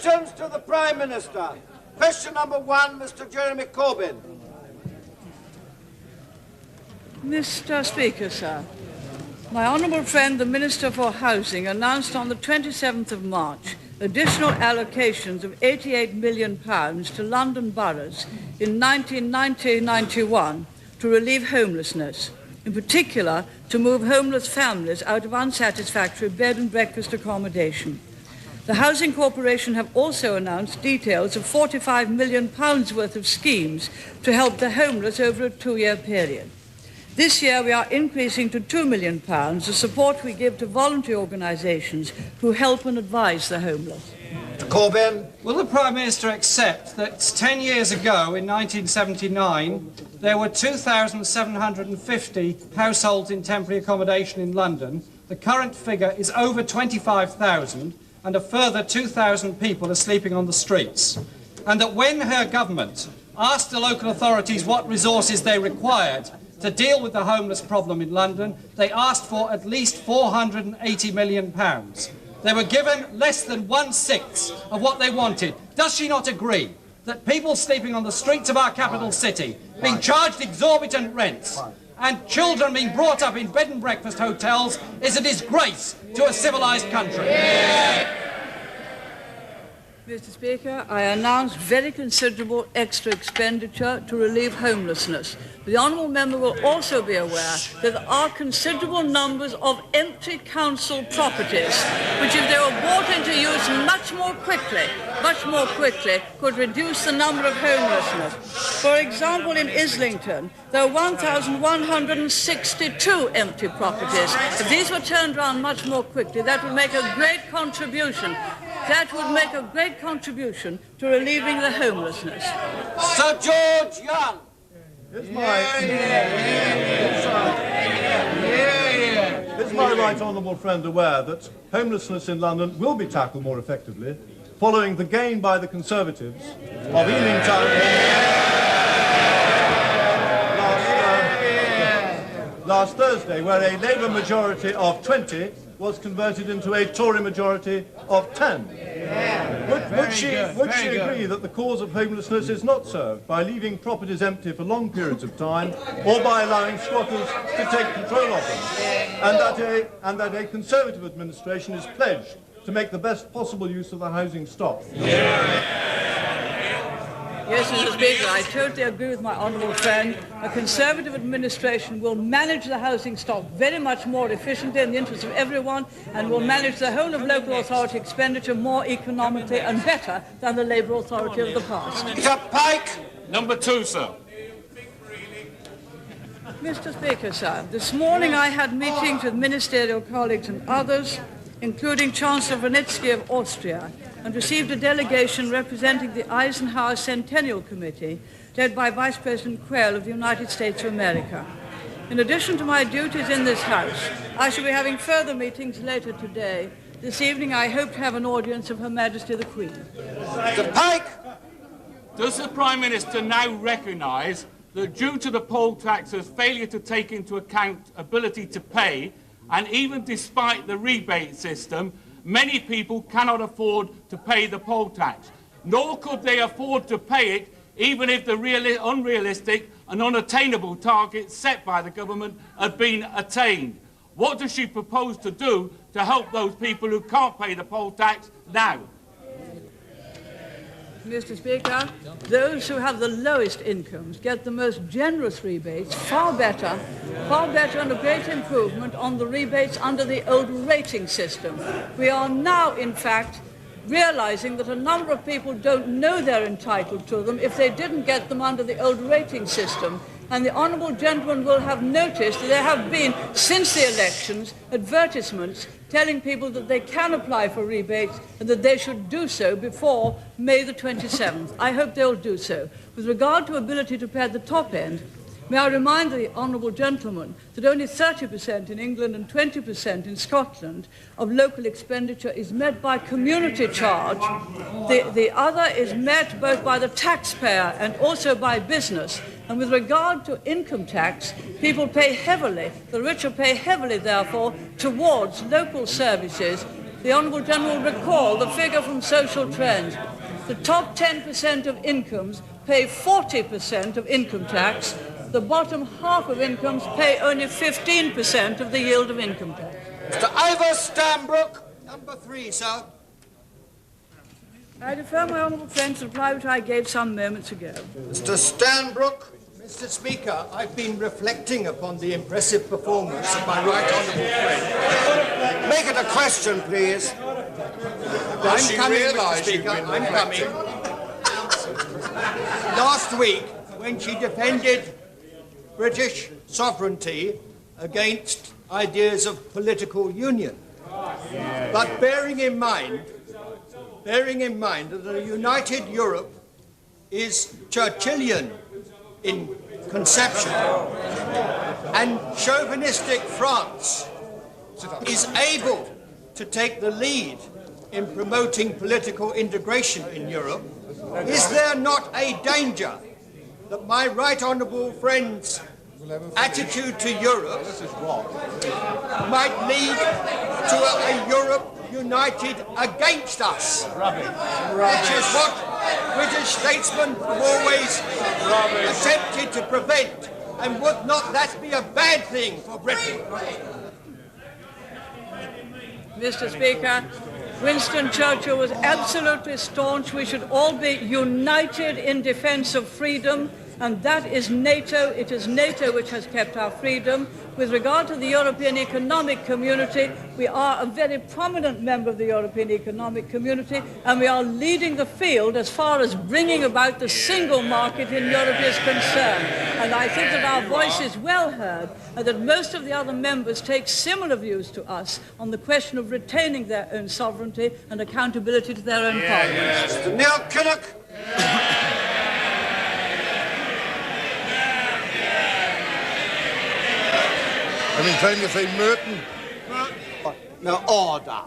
Questions to the Prime Minister. Question number 1, Mr. Jeremy Corbyn. Mr. Speaker, sir, my honourable friend, the Minister for Housing, announced on the 27th of March additional allocations of £88 million to London boroughs in 1990-91 to relieve homelessness, in particular to move homeless families out of unsatisfactory bed and breakfast accommodation. The Housing Corporation have also announced details of £45 million worth of schemes to help the homeless over a 2-year period. This year we are increasing to £2 million the support we give to voluntary organisations who help and advise the homeless. Corbyn. Will the Prime Minister accept that 10 years ago, in 1979, there were 2,750 households in temporary accommodation in London? The current figure is over 25,000, and a further 2,000 people are sleeping on the streets. And that when her government asked the local authorities what resources they required to deal with the homeless problem in London, they asked for at least £480 million. They were given less than 1/6 of what they wanted. Does she not agree that people sleeping on the streets of our capital city, being charged exorbitant rents, and children being brought up in bed and breakfast hotels is a disgrace to a civilised country? Mr. Speaker, I announce very considerable extra expenditure to relieve homelessness. The honourable member will also be aware that there are considerable numbers of empty council properties which, if they were brought into use much more quickly, could reduce the number of homelessness. For example, in Islington, there are 1,162 empty properties. If these were turned around much more quickly, that would make a great contribution. That would make a great contribution to relieving the homelessness. Sir George Young. Is my right honourable friend aware that homelessness in London will be tackled more effectively following the gain by the Conservatives of Ealing Town last Thursday, where a Labour majority of 20 was converted into a Tory majority of 10. Would she agree that the cause of homelessness is not served by leaving properties empty for long periods of time or by allowing squatters to take control of them, and that a Conservative administration is pledged to make the best possible use of the housing stock? Yes, Mr. Speaker, I totally agree with my honourable friend. A Conservative administration will manage the housing stock very much more efficiently in the interest of everyone, and will manage the whole of local authority expenditure more economically and better than the Labour authority of the past. Mr. Pike. Number 2, sir. Mr. Speaker, sir, this morning I had meetings with ministerial colleagues and others, including Chancellor Vranitzky of Austria, and received a delegation representing the Eisenhower Centennial Committee, led by Vice President Quayle of the United States of America. In addition to my duties in this House, I shall be having further meetings later today. This evening I hope to have an audience of Her Majesty the Queen. Mr. Pike. Does the Prime Minister now recognise that due to the poll tax's failure to take into account ability to pay, and even despite the rebate system, many people cannot afford to pay the poll tax, nor could they afford to pay it even if the unrealistic and unattainable targets set by the government had been attained? What does she propose to do to help those people who can't pay the poll tax now? Mr. Speaker, those who have the lowest incomes get the most generous rebates, far better and a great improvement on the rebates under the old rating system. We are now, in fact, realising that a number of people don't know they're entitled to them if they didn't get them under the old rating system. And the honourable gentleman will have noticed that there have been, since the elections, advertisements telling people that they can apply for rebates and that they should do so before May the 27th. I hope they'll do so. With regard to ability to pay at the top end, may I remind the honourable gentleman that only 30% in England and 20% in Scotland of local expenditure is met by community charge. The other is met both by the taxpayer and also by business. And with regard to income tax, people pay heavily, the richer pay heavily, therefore, towards local services the Honourable Gentleman will recall the figure from Social Trends. The top 10% of incomes pay 40% of income tax. The bottom half of incomes pay only 15% of the yield of income tax. Mr. Ivor Stanbrook. Number 3, sir. I defer my honourable friend to the reply which I gave some moments ago. Mr. Stanbrook. Mr. Speaker, I've been reflecting upon the impressive performance of my right honourable friend. Make it a question, please. I'm coming, Mr. Speaker, I'm coming. Last week, when she defended British sovereignty against ideas of political union, but bearing in mind that a united Europe is Churchillian in conception, and chauvinistic France is able to take the lead in promoting political integration in Europe, is there not a danger that my right honourable friend's attitude to Europe might lead to a Europe united against us, which is what British statesmen have always attempted to prevent, and would not that be a bad thing for Britain? Mr. Speaker, Winston Churchill was absolutely staunch. We should all be united in defence of freedom, and that is NATO. It is NATO which has kept our freedom. With regard to the European Economic Community, we are a very prominent member of the European Economic Community, and we are leading the field as far as bringing about the single market in Europe is concerned. And I think that our voice is well heard, and that most of the other members take similar views to us on the question of retaining their own sovereignty and accountability to their own parliaments. Mr. Neil Kinnock. I'm inclined to say Merton. No, order.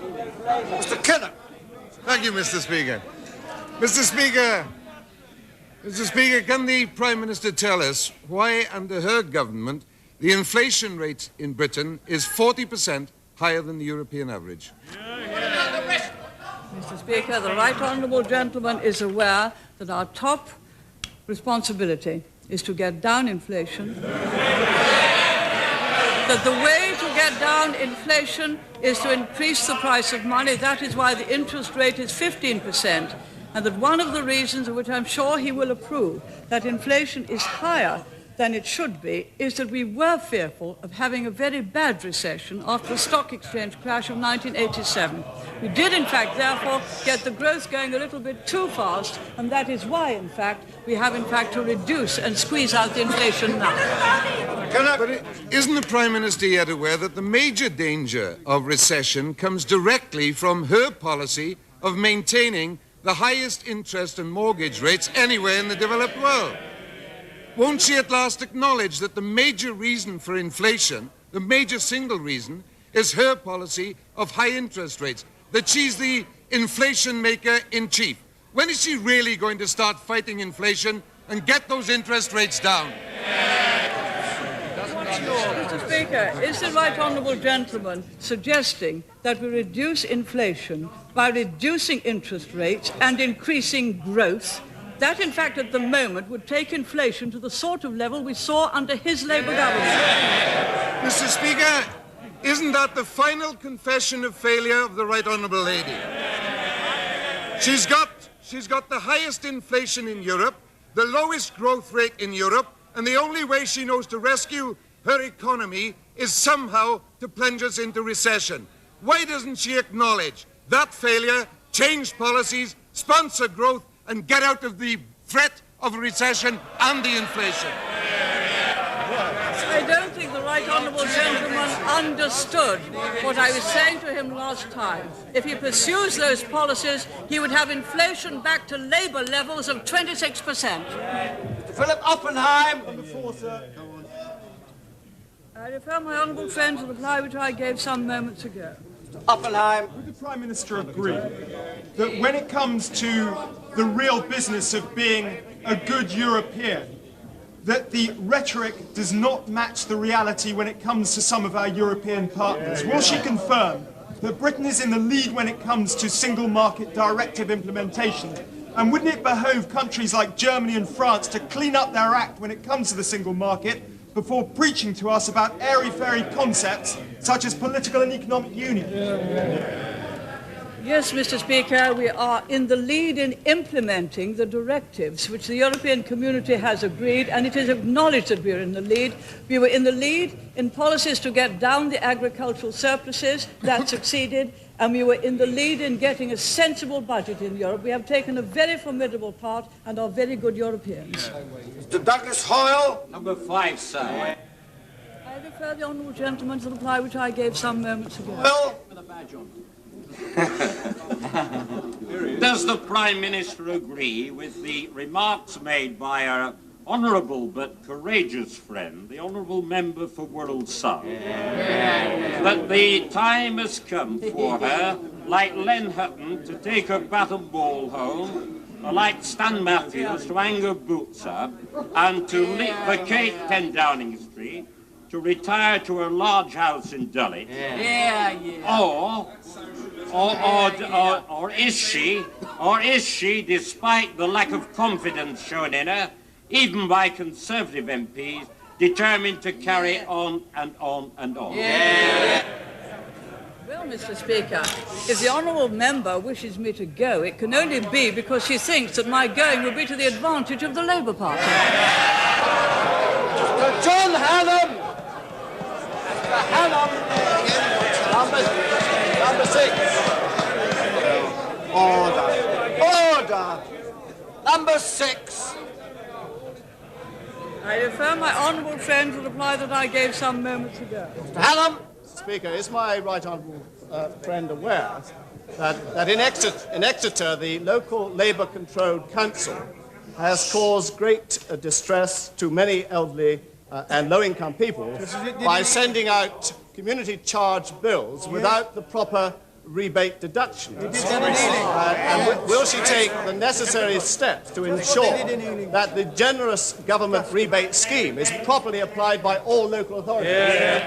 Mr. Kinnock. Thank you, Mr. Speaker. Mr. Speaker, can the Prime Minister tell us why, under her government, the inflation rate in Britain is 40% higher than the European average? Mr. Speaker, the right honourable gentleman is aware that our top responsibility is to get down inflation, that the way to get down inflation is to increase the price of money. That is why the interest rate is 15%, and that one of the reasons, which I'm sure he will approve, that inflation is higher than it should be, is that we were fearful of having a very bad recession after the stock exchange crash of 1987. We did, in fact, therefore, get the growth going a little bit too fast, and that is why, in fact, we have, in fact, to reduce and squeeze out the inflation now. But isn't the Prime Minister yet aware that the major danger of recession comes directly from her policy of maintaining the highest interest and mortgage rates anywhere in the developed world? Won't she at last acknowledge that the major reason for inflation, the major single reason, is her policy of high interest rates, that she's the inflation maker in chief? When is she really going to start fighting inflation and get those interest rates down? Mr. Speaker, is the right honourable gentleman suggesting that we reduce inflation by reducing interest rates and increasing growth? That, in fact, at the moment, would take inflation to the sort of level we saw under his Labour government. Mr. Speaker, isn't that the final confession of failure of the right honourable lady? She's got the highest inflation in Europe, the lowest growth rate in Europe, and the only way she knows to rescue her economy is somehow to plunge us into recession. Why doesn't she acknowledge that failure, change policies, sponsor growth, and get out of the threat of a recession and the inflation? I don't think the right honourable gentleman understood what I was saying to him last time. If he pursues those policies, he would have inflation back to Labour levels of 26%. Mr. Philip Oppenheim. On the floor, sir. I refer my honourable friend to the reply which I gave some moments ago. Oppenheim. Would the Prime Minister agree that when it comes to the real business of being a good European, that the rhetoric does not match the reality when it comes to some of our European partners? Will she confirm that Britain is in the lead when it comes to single market directive implementation. And wouldn't it behoove countries like Germany and France to clean up their act when it comes to the single market before preaching to us about airy-fairy concepts such as political and economic union? Yes, Mr. Speaker, we are in the lead in implementing the directives which the European Community has agreed, and it is acknowledged that we are in the lead. We were in the lead in policies to get down the agricultural surpluses. That succeeded. And we were in the lead in getting a sensible budget in Europe. We have taken a very formidable part and are very good Europeans. Mr. Douglas Hoyle. Number 5, sir. I refer the honourable gentleman to the reply which I gave some moments ago. Well, With a badge on. Does the Prime Minister agree with the remarks made by our honourable but courageous friend, the Honourable Member for Wirral South, that the time has come for her, like Len Hutton, to take her battle ball home, or like Stan Matthews to hang her boots up, and to vacate 10 Downing Street, to retire to her large house in Dulwich? Or is she, despite the lack of confidence shown in her, even by Conservative MPs, determined to carry on and on and on? Well, Mr. Speaker, if the honourable member wishes me to go, it can only be because she thinks that my going will be to the advantage of the Labour Party. John Hannam. Hannam. Number 6. Order. Order. Number 6. I refer my honourable friend to the reply that I gave some moments ago. Mr. Hannam. Speaker, is my right honourable friend aware that in Exeter, the local Labour-controlled council has caused great distress to many elderly and low-income people by sending out community charge bills without the proper rebate deductions? And will she take the necessary steps to ensure that the generous government rebate scheme is properly applied by all local authorities?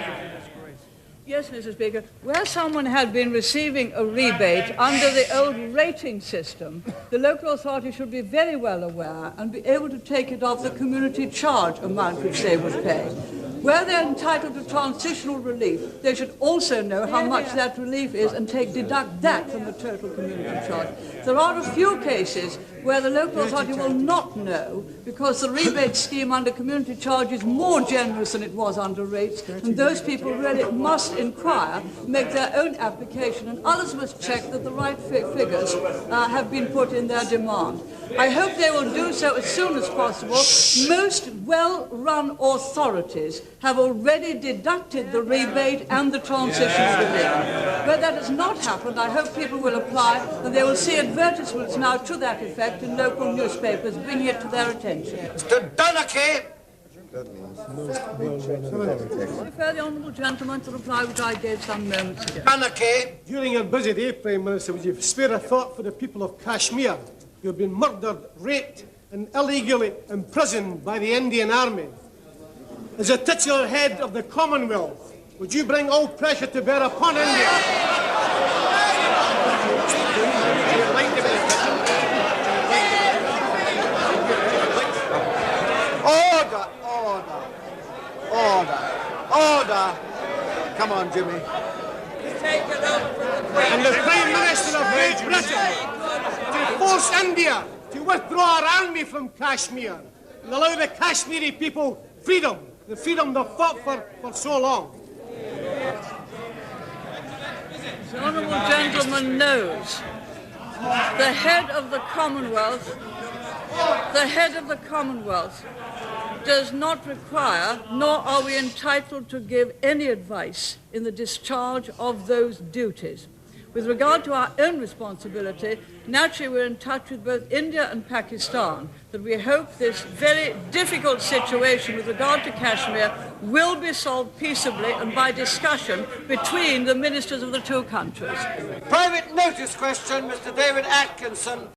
Yes, Mr. Speaker. Where someone had been receiving a rebate under the old rating system, the local authority should be very well aware and be able to take it off the community charge amount which they would pay. Where they're entitled to transitional relief, they should also know how much that relief is and deduct that from the total community charge. There are a few cases where the local authority will not know because the rebate scheme under community charge is more generous than it was under rates, and those people really must inquire, make their own application, and others must check that the right figures have been put in their demand. I hope they will do so as soon as possible. Most well-run authorities have already deducted the rebate and the transitional relief. Where that has not happened, I hope people will apply, and they will see advertisements now to that effect in local newspapers, bringing it to their attention. Mr. Donachie. I refer the honourable gentleman to the reply which I gave some moments ago. Donachie. During your busy day, Prime Minister, would you spare a thought for the people of Kashmir who have been murdered, raped and illegally imprisoned by the Indian Army? As a titular head of the Commonwealth, would you bring all pressure to bear upon India? Order, order, order, order. Come on, Jimmy. And the Prime Minister of Great Britain to force India to withdraw our army from Kashmir and allow the Kashmiri people freedom, the freedom they've fought for so long. The honourable gentleman knows the head of the Commonwealth does not require, nor are we entitled to give any advice in the discharge of those duties. With regard to our own responsibility, naturally we're in touch with both India and Pakistan, that we hope this very difficult situation with regard to Kashmir will be solved peaceably and by discussion between the ministers of the two countries. Private notice question, Mr. David Atkinson.